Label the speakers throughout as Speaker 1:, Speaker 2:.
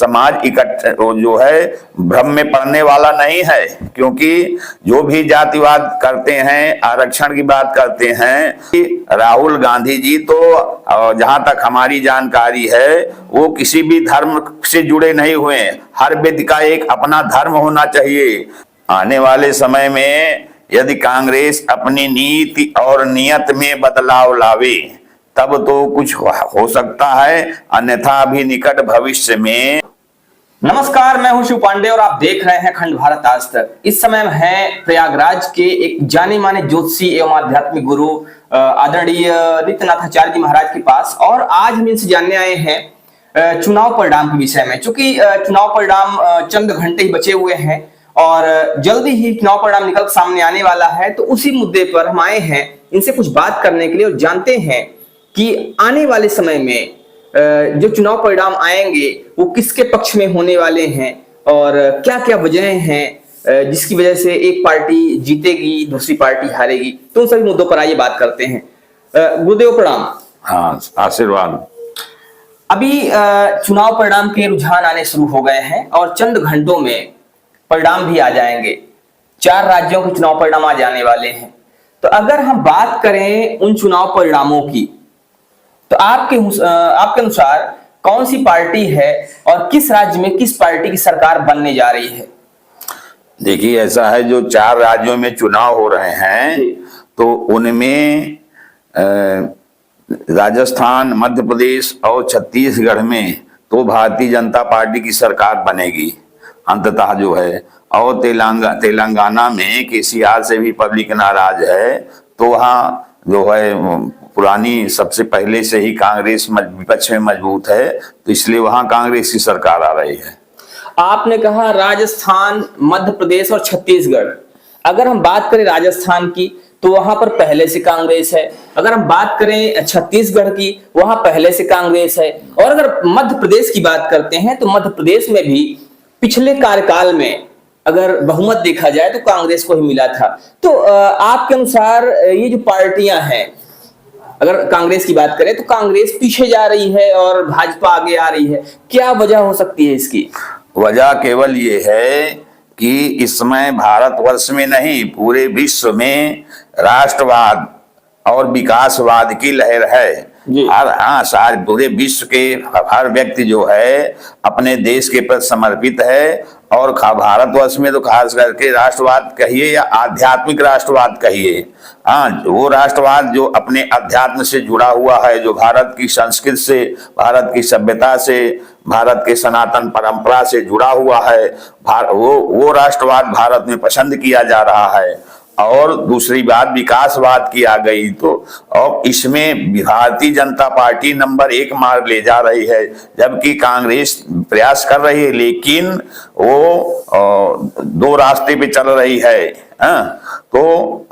Speaker 1: समाज जो है भ्रम में पड़ने वाला नहीं है, क्योंकि जो भी जातिवाद करते हैं, आरक्षण की बात करते हैं, राहुल गांधी जी तो जहां तक हमारी जानकारी है वो किसी भी धर्म से जुड़े नहीं हुए हैं। हर व्यक्ति का एक अपना धर्म होना चाहिए। आने वाले समय में यदि कांग्रेस अपनी नीति और नियत में बदलाव लावे तब तो कुछ हो सकता है, अन्यथा अभी निकट भविष्य में।
Speaker 2: नमस्कार, मैं हूं शिव पांडे और आप देख रहे हैं खंड भारत आज तक। इस समय हम हैं प्रयागराज के एक जाने माने ज्योतिषी एवं आध्यात्मिक गुरु आदरणीय नित्यनाथाचार्य जी महाराज के पास, और आज हम इनसे जानने आए हैं चुनाव परिणाम के विषय में। चूंकि चुनाव परिणाम चंद घंटे ही बचे हुए हैं और जल्दी ही चुनाव परिणाम निकल सामने आने वाला है, तो उसी मुद्दे पर हम आए हैं इनसे कुछ बात करने के लिए और जानते हैं कि आने वाले समय में जो चुनाव परिणाम आएंगे वो किसके पक्ष में होने वाले हैं और क्या क्या वजहें हैं जिसकी वजह से एक पार्टी जीतेगी, दूसरी पार्टी हारेगी। तो उन सभी मुद्दों पर आइए बात करते हैं। गुरुदेव प्रणाम।
Speaker 1: हाँ, आशीर्वाद।
Speaker 2: अभी चुनाव परिणाम के रुझान आने शुरू हो गए हैं और चंद घंटों में परिणाम भी आ जाएंगे। 4 राज्यों के चुनाव परिणाम आ जाने वाले हैं। तो अगर हम बात करें उन चुनाव परिणामों की, तो आपके अनुसार कौन सी पार्टी है और किस राज्य में किस पार्टी की सरकार बनने जा रही है?
Speaker 1: देखिए, ऐसा है, जो 4 राज्यों में चुनाव हो रहे हैं तो उनमें राजस्थान, मध्य प्रदेश और छत्तीसगढ़ में तो भारतीय जनता पार्टी की सरकार बनेगी अंततः जो है, और तेलंगाना में केसीआर से भी पब्लिक नाराज है, तो वहाँ जो है पुरानी सबसे पहले से ही कांग्रेस विपक्ष में मजबूत है, तो इसलिए वहां कांग्रेस की सरकार आ रही है।
Speaker 2: आपने कहा राजस्थान, मध्य प्रदेश और छत्तीसगढ़। अगर हम बात करें राजस्थान की तो वहां पर पहले से कांग्रेस है। अगर हम बात करें छत्तीसगढ़ की, वहां पहले से कांग्रेस है। और अगर मध्य प्रदेश की बात करते हैं तो मध्य प्रदेश में भी पिछले कार्यकाल में अगर बहुमत देखा जाए तो कांग्रेस को ही मिला था। तो आपके अनुसार ये जो पार्टियां हैं, अगर कांग्रेस की बात करें तो कांग्रेस पीछे जा रही है और भाजपा आगे आ रही है, क्या वजह हो सकती है इसकी?
Speaker 1: वजह केवल ये है कि इस समय भारतवर्ष में नहीं, पूरे विश्व में राष्ट्रवाद और विकासवाद की लहर है। सारे पूरे विश्व के हर व्यक्ति जो है अपने देश के प्रति समर्पित है, और भारतवर्ष में तो खास करके राष्ट्रवाद कहिए या आध्यात्मिक राष्ट्रवाद कहिए, वो राष्ट्रवाद जो अपने अध्यात्म से जुड़ा हुआ है, जो भारत की संस्कृति से, भारत की सभ्यता से, भारत के सनातन परंपरा से जुड़ा हुआ है, वो राष्ट्रवाद भारत में पसंद किया जा रहा है। और दूसरी बात विकासवाद की आ गई तो अब इसमें भारतीय जनता पार्टी नंबर 1 मार ले जा रही है, जबकि कांग्रेस प्रयास कर रही है, लेकिन वो 2 रास्ते पे चल रही है। तो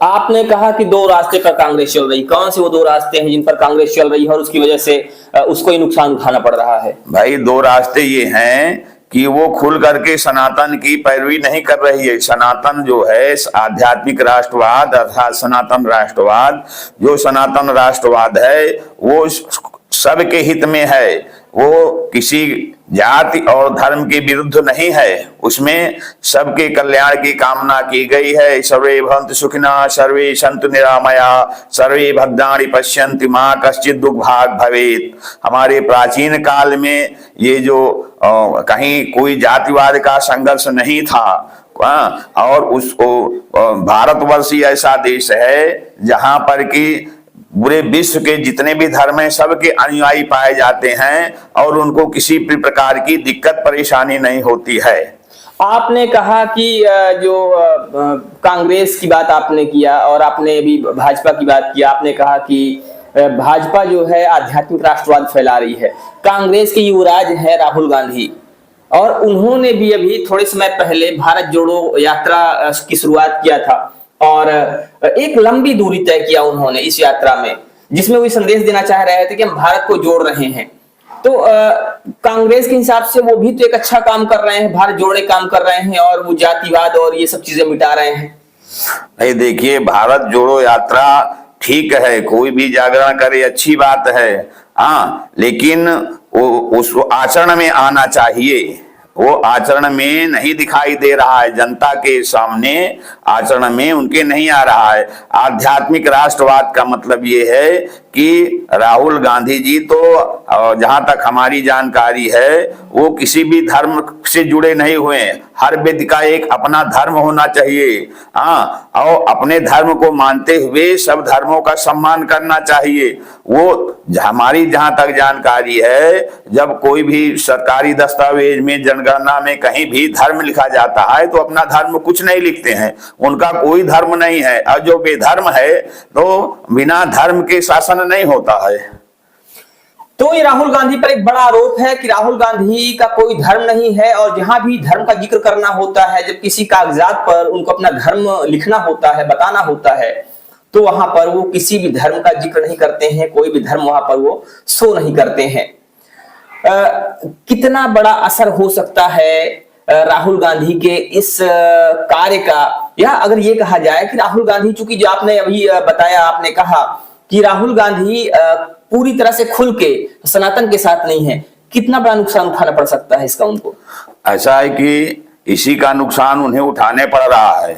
Speaker 2: आपने कहा कि 2 रास्ते पर कांग्रेस चल रही, कौन से वो 2 रास्ते हैं जिन पर कांग्रेस चल रही है और उसकी वजह से उसको ही नुकसान उठाना पड़ रहा है?
Speaker 1: भाई, 2 रास्ते ये हैं कि वो खुल करके सनातन की पैरवी नहीं कर रही है। सनातन जो है आध्यात्मिक राष्ट्रवाद अर्थात सनातन राष्ट्रवाद, जो सनातन राष्ट्रवाद है वो सबके हित में है, वो किसी जाति और धर्म के विरुद्ध नहीं है, उसमें सबके कल्याण की कामना की गई है। सर्वे भवन्तु सुखिनः, सर्वे सन्तु निरामया, सर्वे भद्राणि पश्यन्तु मा कश्चित् दुर्भाग् भवेत्। हमारे प्राचीन काल में ये जो कहीं कोई जातिवाद का संघर्ष नहीं था, और उसको भारतवर्ष ही ऐसा देश है जहां पर कि पूरे विश्व के जितने भी धर्म हैं सबके अनुयायी पाए जाते हैं और उनको किसी भी प्रकार की दिक्कत परेशानी नहीं होती है।
Speaker 2: आपने कहा कि जो कांग्रेस की बात आपने किया और आपने भी भाजपा की बात किया, आपने कहा कि भाजपा जो है आध्यात्मिक राष्ट्रवाद फैला रही है। कांग्रेस के युवराज है राहुल गांधी, और उन्होंने भी अभी थोड़े समय पहले भारत जोड़ो यात्रा की शुरुआत किया था और एक लंबी दूरी तय किया उन्होंने इस यात्रा में, जिसमें वो संदेश देना चाह रहे थे कि हम भारत को जोड़ रहे हैं। तो कांग्रेस के हिसाब से वो भी तो एक अच्छा काम कर रहे हैं, भारत जोड़े काम कर रहे हैं और वो जातिवाद और ये सब चीजें मिटा रहे हैं।
Speaker 1: नहीं, देखिए, भारत जोड़ो यात्रा ठीक है, कोई भी जागरण करे अच्छी बात है, हाँ, लेकिन वो उस आचरण में आना चाहिए, वो आचरण में नहीं दिखाई दे रहा है, जनता के सामने आचरण में उनके नहीं आ रहा है। आध्यात्मिक राष्ट्रवाद का मतलब ये है कि राहुल गांधी जी तो जहां तक हमारी जानकारी है वो किसी भी धर्म से जुड़े नहीं हुए हैं। हर व्यक्ति का एक अपना धर्म होना चाहिए, हाँ, और अपने धर्म को मानते हुए सब धर्मों का सम्मान करना चाहिए। वो हमारी जहां तक जानकारी है, जब कोई भी सरकारी दस्तावेज में जनगणना में कहीं भी धर्म लिखा जाता है तो अपना धर्म कुछ नहीं लिखते हैं, उनका कोई धर्म नहीं है। और जो बेधर्म है तो बिना धर्म के शासन नहीं होता है।
Speaker 2: तो ये राहुल गांधी पर एक बड़ा आरोप है कि राहुल गांधी का कोई धर्म नहीं है, और जहां भी धर्म का जिक्र करना होता है, जब किसी कागजात पर उनको अपना धर्म लिखना होता है, बताना होता है, तो वहां पर वो किसी भी धर्म का जिक्र नहीं करते हैं, कोई भी धर्म वहां पर वो शो नहीं करते हैं। कितना बड़ा असर हो सकता है राहुल गांधी के इस कार्य का, या अगर ये कहा जाए कि राहुल गांधी, चूंकि जो आपने अभी बताया, आपने कहा कि राहुल गांधी पूरी तरह से खुल के सनातन के साथ नहीं है, कितना बड़ा नुकसान उठाना पड़ सकता है इसका उनको?
Speaker 1: ऐसा है कि इसी का नुकसान उन्हें उठाने पड़ रहा है।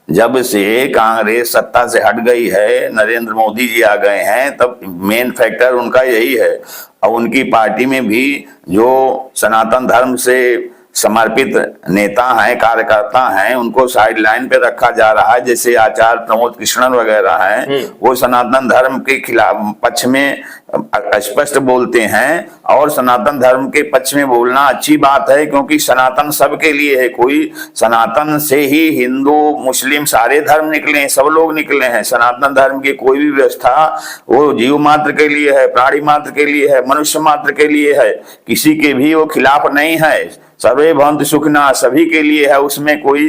Speaker 1: जब से कांग्रेस सत्ता से हट गई है, नरेंद्र मोदी जी आ गए हैं, तब मेन फैक्टर उनका यही है। और उनकी पार्टी में भी जो सनातन धर्म से समर्पित नेता हैं, कार्यकर्ता हैं, उनको साइड लाइन पे रखा जा रहा है। जैसे आचार्य प्रमोद कृष्णन वगैरह हैं, वो सनातन धर्म के खिलाफ पक्ष में स्पष्ट बोलते हैं, और सनातन धर्म के पक्ष में बोलना अच्छी बात है, क्योंकि सनातन सबके लिए है। कोई सनातन से ही हिंदू मुस्लिम सारे धर्म निकले हैं, सब लोग निकले हैं। सनातन धर्म की कोई भी व्यवस्था वो जीव मात्र के लिए है, प्राणी मात्र के लिए है, मनुष्य मात्र के लिए है, किसी के भी वो खिलाफ नहीं है। सर्वे भवन्तु सुखिनः सभी के लिए है, उसमें कोई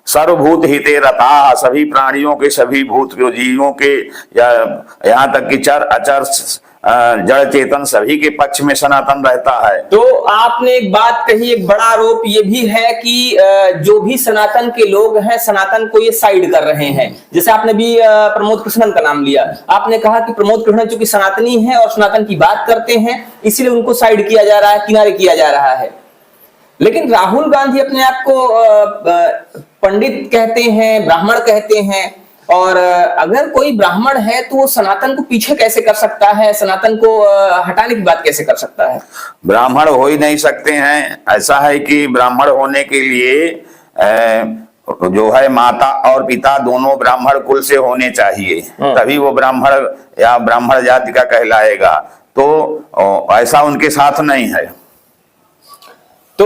Speaker 1: सर्वभूत हिते रता, सभी प्राणियों के, सभी भूत जीवों के, या यहाँ तक कि चर अचर जड़ चेतन सभी के पक्ष में सनातन रहता है।
Speaker 2: तो आपने एक बात कही, एक बड़ा आरोप ये भी है कि जो भी सनातन के लोग हैं, सनातन को ये साइड कर रहे हैं। जैसे आपने भी प्रमोद कृष्णन का नाम लिया, आपने कहा कि प्रमोद कृष्णन चूंकि सनातनी है और सनातन की बात करते हैं, इसलिए उनको साइड किया जा रहा है, किनारे किया जा रहा है। लेकिन राहुल गांधी अपने आप को पंडित कहते हैं, ब्राह्मण कहते हैं, और अगर कोई ब्राह्मण है तो वो सनातन को पीछे कैसे कर सकता है, सनातन को हटाने की बात कैसे कर सकता है?
Speaker 1: ब्राह्मण हो ही नहीं सकते हैं। ऐसा है कि ब्राह्मण होने के लिए जो है माता और पिता दोनों ब्राह्मण कुल से होने चाहिए, तभी वो ब्राह्मण या ब्राह्मण जाति का कहलाएगा। तो ऐसा उनके साथ नहीं है।
Speaker 2: तो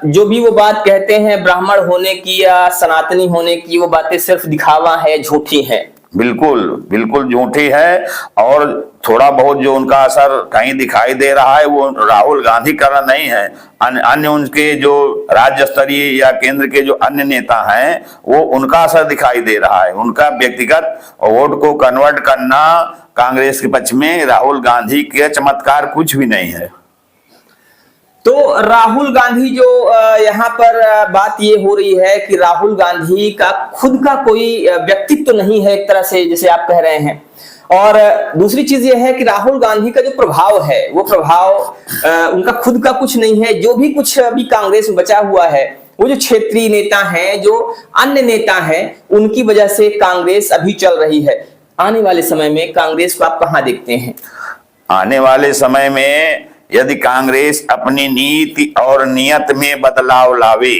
Speaker 2: जो भी वो बात कहते हैं ब्राह्मण होने की या सनातनी होने की, वो बातें सिर्फ दिखावा है, झूठी है।
Speaker 1: बिल्कुल बिल्कुल झूठी है। और थोड़ा बहुत जो उनका असर कहीं दिखाई दे रहा है, वो राहुल गांधी का नहीं है, अन्य उनके जो राज्य स्तरीय या केंद्र के जो अन्य नेता हैं, वो उनका असर दिखाई दे रहा है। उनका व्यक्तिगत वोट को कन्वर्ट करना कांग्रेस के पक्ष में राहुल गांधी के चमत्कार कुछ भी नहीं है।
Speaker 2: तो राहुल गांधी जो यहाँ पर बात ये हो रही है कि राहुल गांधी का खुद का कोई व्यक्तित्व तो नहीं है एक तरह से, जैसे आप कह रहे हैं। और दूसरी चीज ये है कि राहुल गांधी का जो प्रभाव है, वो प्रभाव उनका खुद का कुछ नहीं है। जो भी कुछ अभी कांग्रेस में बचा हुआ है, वो जो क्षेत्रीय नेता हैं, जो अन्य नेता हैं, उनकी वजह से कांग्रेस अभी चल रही है। आने वाले समय में कांग्रेस को आप कहाँ देखते हैं?
Speaker 1: आने वाले समय में यदि कांग्रेस अपनी नीति और नियत में बदलाव लावे,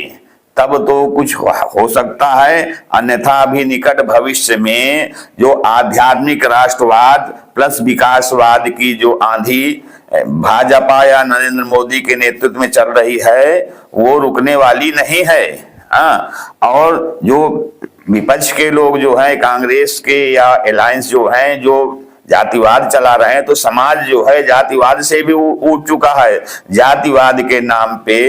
Speaker 1: तब तो कुछ हो सकता है। अन्यथा भी निकट भविष्य में जो आध्यात्मिक राष्ट्रवाद प्लस विकासवाद की जो आंधी भाजपा या नरेंद्र मोदी के नेतृत्व में चल रही है, वो रुकने वाली नहीं है। और जो विपक्ष के लोग जो हैं, कांग्रेस के या अलायंस जो हैं, जो जातिवाद चला रहे हैं, तो समाज जो है जातिवाद से भी उठ चुका है। जातिवाद के नाम पे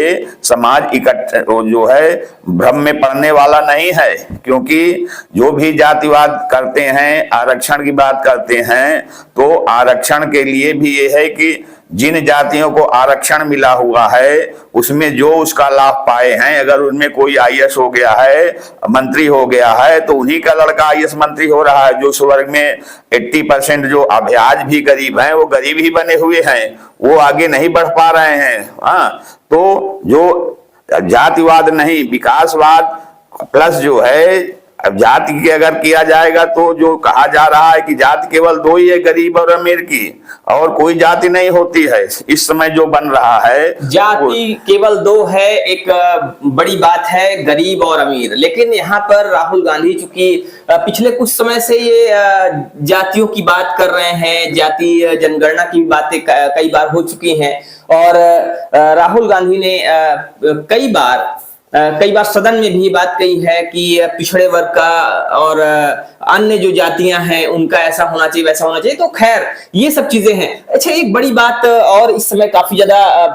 Speaker 1: समाज इकट्ठा जो है भ्रम में पड़ने वाला नहीं है, क्योंकि जो भी जातिवाद करते हैं, आरक्षण की बात करते हैं, तो आरक्षण के लिए भी ये है कि जिन जातियों को आरक्षण मिला हुआ है उसमें जो उसका लाभ पाए हैं, अगर उनमें कोई आईएएस हो गया है, मंत्री हो गया है, तो उन्हीं का लड़का आईएएस मंत्री हो रहा है। जो उस वर्ग में 80% जो अभी आज भी गरीब हैं वो गरीब ही बने हुए हैं, वो आगे नहीं बढ़ पा रहे हैं। हाँ, तो जो जातिवाद नहीं, विकासवाद प्लस जो है, अब जाति की अगर किया जाएगा तो जो कहा जा रहा है कि जाति केवल दो ही है, गरीब और अमीर की, और कोई जाति नहीं होती है। इस समय जो बन रहा है
Speaker 2: जाति केवल दो है, एक बड़ी बात है गरीब और अमीर। लेकिन यहाँ पर राहुल गांधी चूंकि पिछले कुछ समय से ये जातियों की बात कर रहे हैं, जाति जनगणना की बातें कई बार हो चुकी हैं, और राहुल गांधी ने कई बार सदन में भी बात कही है कि पिछड़े वर्ग का और अन्य जो जातियां हैं उनका ऐसा होना चाहिए, वैसा होना चाहिए। तो खैर ये सब चीजें हैं। अच्छा, एक बड़ी बात और इस समय काफी ज्यादा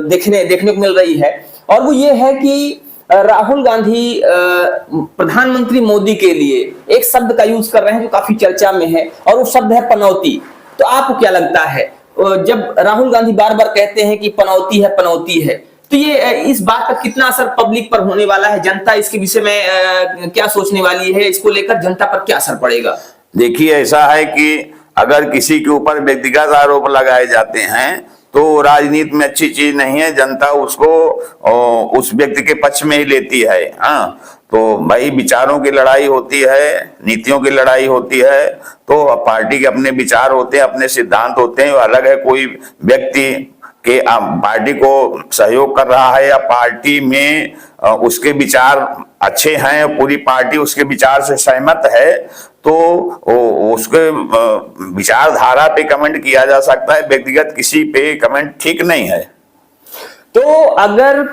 Speaker 2: देखने को मिल रही है, और वो ये है कि राहुल गांधी प्रधानमंत्री मोदी के लिए एक शब्द का यूज कर रहे हैं जो काफी चर्चा में है, और वो शब्द है पनौती। तो आपको क्या लगता है, जब राहुल गांधी बार बार कहते हैं कि पनौती है, तो ये इस बात का कितना असर पब्लिक पर होने वाला है? जनता इसके विषय में क्या सोचने वाली है? इसको लेकर जनता पर क्या असर पड़ेगा?
Speaker 1: देखिए, ऐसा है कि अगर किसी के ऊपर व्यक्तिगत आरोप लगाए जाते हैं तो राजनीति में अच्छी चीज नहीं है। जनता उसको उस व्यक्ति के पक्ष में ही लेती है। हाँ, तो भाई विचारों की लड़ाई होती है, नीतियों की लड़ाई होती है, तो पार्टी के अपने विचार होते हैं, अपने सिद्धांत होते हैं। अलग है कोई व्यक्ति कि पार्टी को सहयोग कर रहा है या पार्टी में उसके विचार अच्छे हैं, पूरी पार्टी उसके विचार से सहमत है, तो उसके विचारधारा पे कमेंट किया जा सकता है, व्यक्तिगत किसी पे कमेंट ठीक नहीं है।
Speaker 2: तो अगर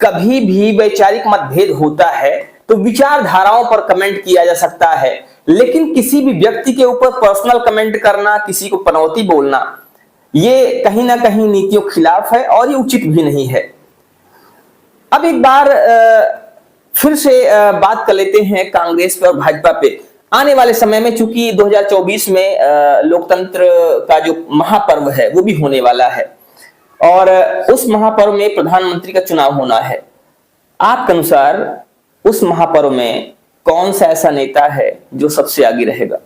Speaker 2: कभी भी वैचारिक मतभेद होता है तो विचारधाराओं पर कमेंट किया जा सकता है, लेकिन किसी भी व्यक्ति के ऊपर पर्सनल कमेंट करना, किसी को पनौती बोलना, ये कहीं ना कहीं नीतियों के खिलाफ है और ये उचित भी नहीं है। अब एक बार फिर से बात कर लेते हैं कांग्रेस पे और भाजपा पे। आने वाले समय में चूंकि 2024 में लोकतंत्र का जो महापर्व है वो भी होने वाला है, और उस महापर्व में प्रधानमंत्री का चुनाव होना है। आपके अनुसार उस महापर्व में कौन सा ऐसा नेता है जो सबसे आगे रहेगा?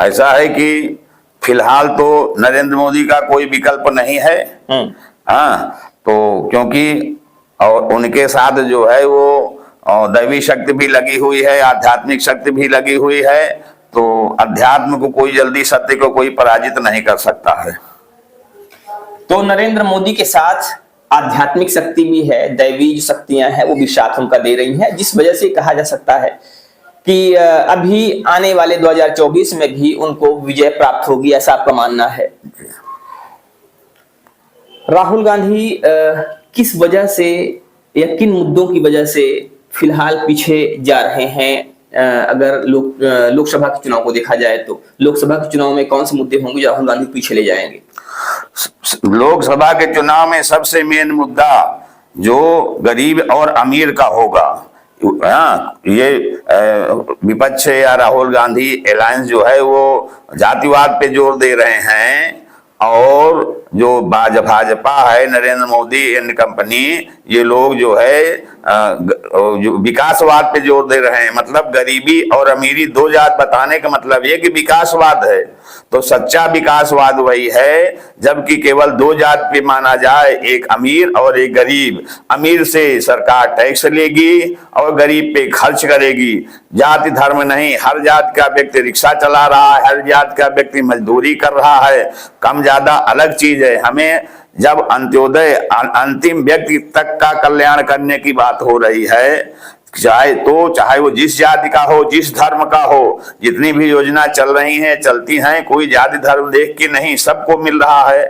Speaker 1: ऐसा है कि फिलहाल तो नरेंद्र मोदी का कोई विकल्प नहीं है। हाँ, तो क्योंकि और उनके साथ जो है वो दैवी शक्ति भी लगी हुई है, आध्यात्मिक शक्ति भी लगी हुई है, तो अध्यात्म को कोई जल्दी सत्य को कोई पराजित नहीं कर सकता है।
Speaker 2: तो नरेंद्र मोदी के साथ आध्यात्मिक शक्ति भी है, दैवी जो शक्तियां हैं वो भी साथ उनका दे रही हैं, जिस वजह से कहा जा सकता है कि अभी आने वाले 2024 में भी उनको विजय प्राप्त होगी, ऐसा आपका मानना है? राहुल गांधी किस वजह से या किन मुद्दों की वजह से फिलहाल पीछे जा रहे हैं? अगर लोकसभा के चुनाव को देखा जाए तो लोकसभा के चुनाव में कौन से मुद्दे होंगे जो राहुल गांधी पीछे ले जाएंगे?
Speaker 1: लोकसभा के चुनाव में सबसे मेन मुद्दा जो गरीब और अमीर का होगा। हाँ, ये विपक्ष या राहुल गांधी अलायंस जो है वो जातिवाद पे जोर दे रहे हैं, और जो भाजपा है, नरेंद्र मोदी एंड कंपनी, ये लोग जो है जो विकासवाद पे जोर दे रहे हैं। मतलब गरीबी और अमीरी दो जात बताने का मतलब ये कि विकासवाद है। तो सच्चा विकासवाद वही है जबकि केवल दो जात पे माना जाए, एक अमीर और एक गरीब। अमीर से सरकार टैक्स लेगी और गरीब पे खर्च करेगी। जाति धर्म नहीं, हर जात का व्यक्ति रिक्शा चला रहा है, हर जात का व्यक्ति मजदूरी कर रहा है। कम ज्यादा अलग चीज है। हमें जब अंत्योदय अंतिम व्यक्ति तक का कल्याण करने की बात हो रही है, चाहे वो जिस जाति का हो, जिस धर्म का हो, जितनी भी योजना चल रही हैं, चलती हैं, कोई जाति धर्म देख के नहीं, सबको मिल रहा है।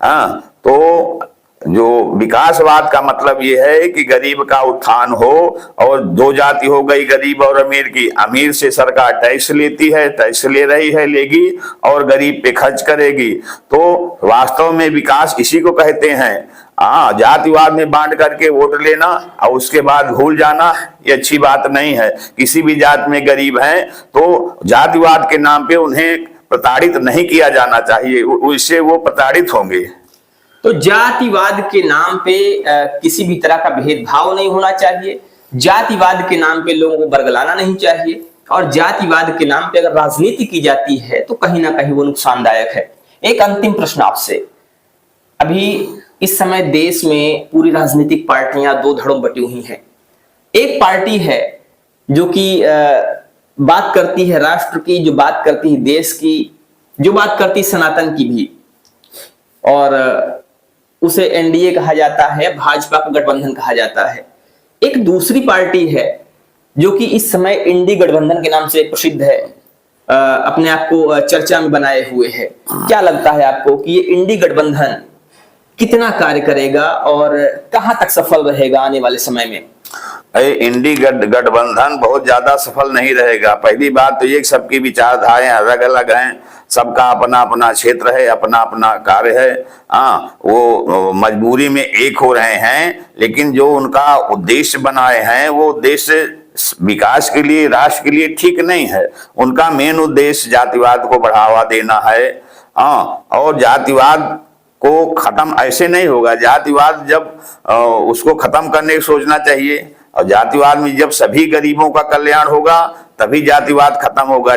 Speaker 1: हाँ, तो जो विकासवाद का मतलब ये है कि गरीब का उत्थान हो, और दो जाति हो गई गरीब और अमीर की। अमीर से सरकार टैक्स लेती है, टैक्स ले रही है, लेगी, और गरीब पे खर्च करेगी। तो वास्तव में विकास इसी को कहते हैं। हाँ, जातिवाद में बांट करके वोट लेना और उसके बाद भूल जाना, ये अच्छी बात नहीं है। किसी भी जात में गरीब हैं तो जातिवाद के नाम पे उन्हें प्रताड़ित नहीं किया जाना चाहिए, उससे वो प्रताड़ित होंगे।
Speaker 2: तो जातिवाद के नाम पे किसी भी तरह का भेदभाव नहीं होना चाहिए, जातिवाद के नाम पे लोगों को बरगलाना नहीं चाहिए, और जातिवाद के नाम पे अगर राजनीति की जाती है तो कहीं ना कहीं वो नुकसानदायक है। एक अंतिम प्रश्न आपसे, अभी इस समय देश में पूरी राजनीतिक पार्टियां दो धड़ों बटी हुई हैं। एक पार्टी है जो कि बात करती है राष्ट्र की, जो बात करती है देश की, जो बात करती है सनातन की भी, और उसे एनडीए कहा जाता है, भाजपा का गठबंधन कहा जाता है। एक दूसरी पार्टी है जो कि इस समय इंडी गठबंधन के नाम से प्रसिद्ध है, अपने आप को चर्चा में बनाए हुए है। क्या लगता है आपको कि ये इंडी गठबंधन कितना कार्य करेगा और कहां तक सफल रहेगा आने वाले समय में?
Speaker 1: इंडी गठबंधन बहुत ज्यादा सफल नहीं रहेगा। पहली बात तो ये सबकी विचारधाराएं अलग अलग हैं, सबका अपना अपना क्षेत्र है, अपना अपना कार्य है। हाँ, वो मजबूरी में एक हो रहे हैं, लेकिन जो उनका उद्देश्य बनाए हैं वो उद्देश्य विकास के लिए, राष्ट्र के लिए ठीक नहीं है। उनका मेन उद्देश्य जातिवाद को बढ़ावा देना है। हाँ, और जातिवाद को खत्म ऐसे नहीं होगा। जातिवाद जब उसको खत्म करने की सोचना चाहिए, और जातिवाद में जब सभी गरीबों का कल्याण होगा तभी जातिवाद खत्म होगा।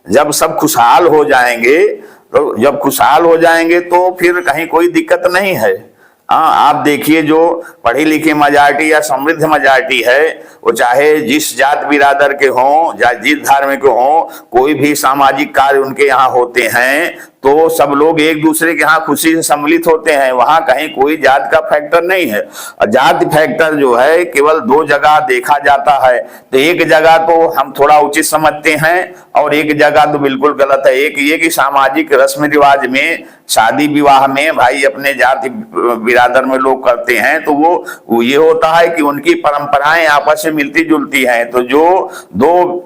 Speaker 1: जब सब खुशहाल हो जाएंगे, तो जब खुशहाल हो जाएंगे तो फिर कहीं कोई दिक्कत नहीं है। हाँ, आप देखिए जो पढ़ी लिखी मेजॉरिटी या समृद्ध मेजॉरिटी है, वो चाहे जिस जात बिरादर के हों या जिस धर्म के हों, कोई भी सामाजिक कार्य उनके यहाँ होते हैं तो सब लोग एक दूसरे के यहाँ खुशी से सम्मिलित होते हैं। वहां कहीं कोई जात का फैक्टर नहीं है। और जाति फैक्टर जो है केवल दो जगह देखा जाता है। तो एक जगह तो हम थोड़ा उचित समझते हैं और एक जगह तो बिल्कुल गलत है। एक ये कि सामाजिक रस्म रिवाज में, शादी विवाह में भाई अपने जाति बिरादर में लोग करते हैं, तो वो ये होता है कि उनकी परंपराएं आपस में मिलती जुलती हैं। तो जो दो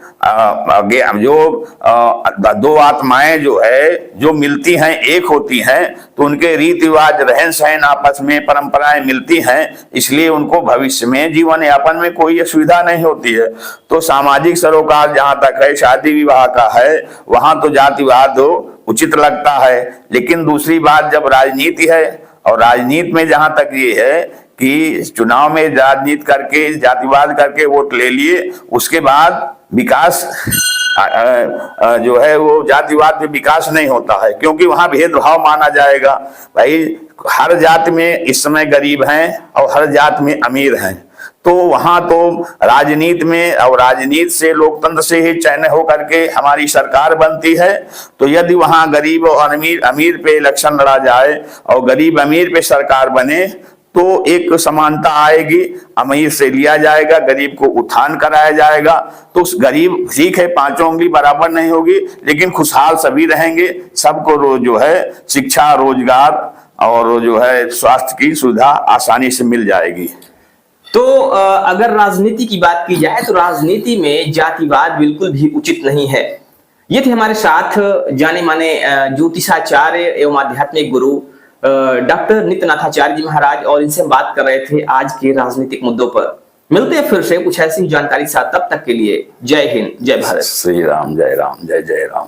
Speaker 1: आत्माएं जो है जो मिलती हैं, एक होती हैं, तो उनके रीति रिवाज, रहन सहन, आपस में परंपराएं मिलती हैं, इसलिए उनको भविष्य में जीवन यापन में कोई असुविधा नहीं होती है। तो सामाजिक सरोकार जहां तक है, शादी विवाह का है, वहां तो जातिवाद उचित लगता है। लेकिन दूसरी बात जब राजनीति है, और राजनीति में जहां तक ये है कि चुनाव में राजनीति करके, जातिवाद करके वोट ले लिए, उसके बाद विकास जो है वो जातिवाद में विकास नहीं होता है, क्योंकि वहां भेदभाव माना जाएगा। भाई हर जात में इस समय गरीब हैं और हर जात में अमीर हैं, तो वहां तो राजनीति में, और राजनीति से, लोकतंत्र से ही चयन होकर के हमारी सरकार बनती है। तो यदि वहां गरीब और अमीर पे इलेक्शन लड़ा जाए और गरीब अमीर पे सरकार बने, तो एक समानता आएगी, अमीर से लिया जाएगा, गरीब को उत्थान कराया जाएगा। तो उस गरीब, ठीक है, पांचों उंगली बराबर नहीं होगी, लेकिन खुशहाल सभी रहेंगे। सबको जो है शिक्षा, रोजगार और जो है स्वास्थ्य की सुविधा आसानी से मिल जाएगी।
Speaker 2: तो अगर राजनीति की बात की जाए तो राजनीति में जातिवाद बिल्कुल भी उचित नहीं है। ये थे हमारे साथ जाने माने ज्योतिषाचार्य एवं आध्यात्मिक गुरु डॉक्टर नित्यनाथाचार्य जी महाराज, और इनसे हम बात कर रहे थे आज के राजनीतिक मुद्दों पर। मिलते हैं फिर से कुछ ऐसी जानकारी साथ, तब तक के लिए जय हिंद, जय भारत।
Speaker 1: श्री राम, जय राम, जय जय राम।